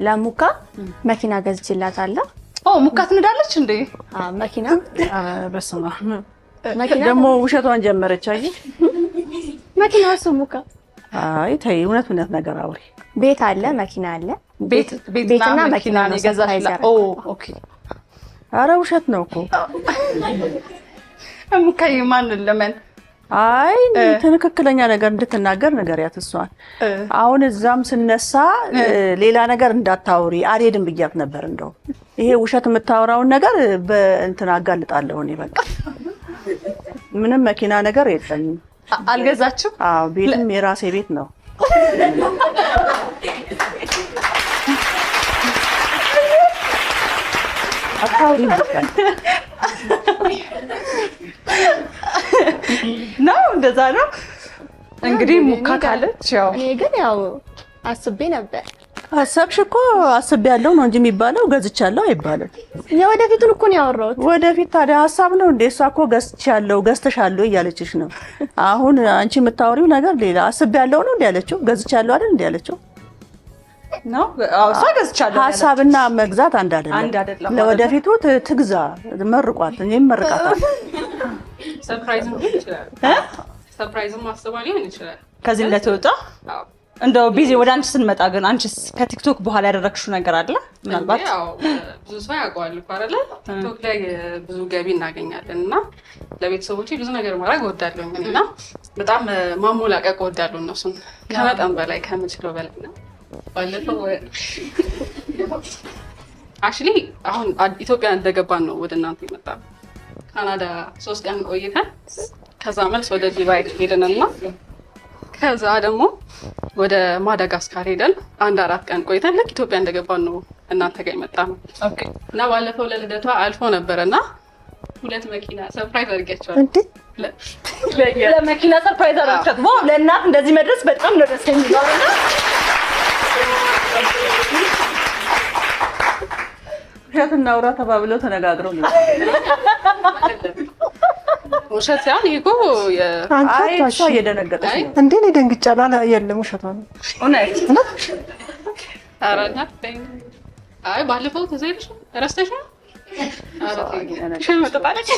ለሙካ መኪና ገዝቼላታለሁ ሙካ ትነዳለች እንዴ መኪና በስማ ደግሞ ውሸቷን ጀመረች አይ መኪና ሙካ አይ ተይ እውነት ነገር አውሪ ቤት አለ መኪና አለ ቤትና መኪና ነው ገዛችላ ኦኬ አረ ውሸት ነው እኮ ሙካዬ ማን ለምን አይ ትክክለኛ ነገር እንድትናገር ነገርያት እሷን አሁን እዛም ስነሳ ሌላ ነገር እንዳታውሪ አልሄድም ብያት ነበር እንደው ይሄ ውሸት የምታወራውን ነገር በእንትን አጋልጣለሁ እኔ በቃ ምንም መኪና ነገር የለኝም አልገዛችም አዎ ቤትም የራሴ ቤት ነው አታውሪ ነው እንደዛ ነው እንግዲህ ሙካ ካለች ያው እኔ ግን ያው አስቤ ነበር አሰብሽ እኮ አስቤያለሁ ነው እንጂ የሚባለው ገዝቻለሁ አይባልም የወደፊቱን እኮ ነው ያወራሁት ወደፊት ታዲያ ሐሳብ ነው እንዴ እሷ እኮ ገዝተሻለሁ እያለችሽ ነው አሁን አንቺ የምታወሪው ነገር ሌላ አስቤያለሁ ነው እንዴ ያለችው ገዝቻለሁ አይደል እንዴ ያለችው ነው እሷ ገዝቻለሁ ሐሳብና መግዛት አንድ አይደለም ለወደፊቱ ትግዛ መርቋት እኔም መርቃታለሁ ሰርፕራይዝ ነው ይችላል ሰርፕራይዝም ማስተባል ይችላል ከዚህ እንደተወጣ እንደው ቢዚ ወደ አንቺ ስንመጣ ግን አንቺስ ከቲክቶክ በኋላ ያደረክሽው ነገር አለ ምናልባት ያው ብዙ ሰው ያውቀዋል እኮ አይደል ቲክቶክ ላይ ብዙ ገቢ እናገኛለን እና ለቤተሰቦቼ ብዙ ነገር ማድረግ እወዳለሁ እና በጣም ማሞላቀቅ እወዳለሁ እነሱን ከመጠን በላይ ከምችለው በላይ ነው ባለፈው አክቹሊ አሁን ኢትዮጵያ እንደገባን ነው ወደ እናንተ የመጣ ካናዳ 3 ቀን ቆይተን ከዛ መልስ ወደ ዱባይ ሄደንና ከዛ ደግሞ ወደ ማዳጋስካር ሄደን 1-4 ቀን ቆይተን ልክ ኢትዮጵያ እንደገባን ነው እናንተ ጋር የመጣ ነው ኦኬ እና ባለፈው ለልደቷ አልፎ ነበርና 2 መኪና ሰርፕራይዝ አድርጌያቸዋለሁ እንዴ ለመኪና ሰርፕራይዝ አድርገት ነው ለእናት እንደዚህ መድረስ በጣም ነው ደስ የሚለውና ውሸትና አውራ ተባብለው ተነጋግረው ነው ውሸት ሳይሆን ይሄ እኮ አይቷ እየደነገጠች ነው እንዴ እኔ ደንግጫለሁ የለም ውሸቷ ነው እውነት አራና አይ ባለፈው ተዘይልሽ ረስተሽ ነው ሸመጣጣለች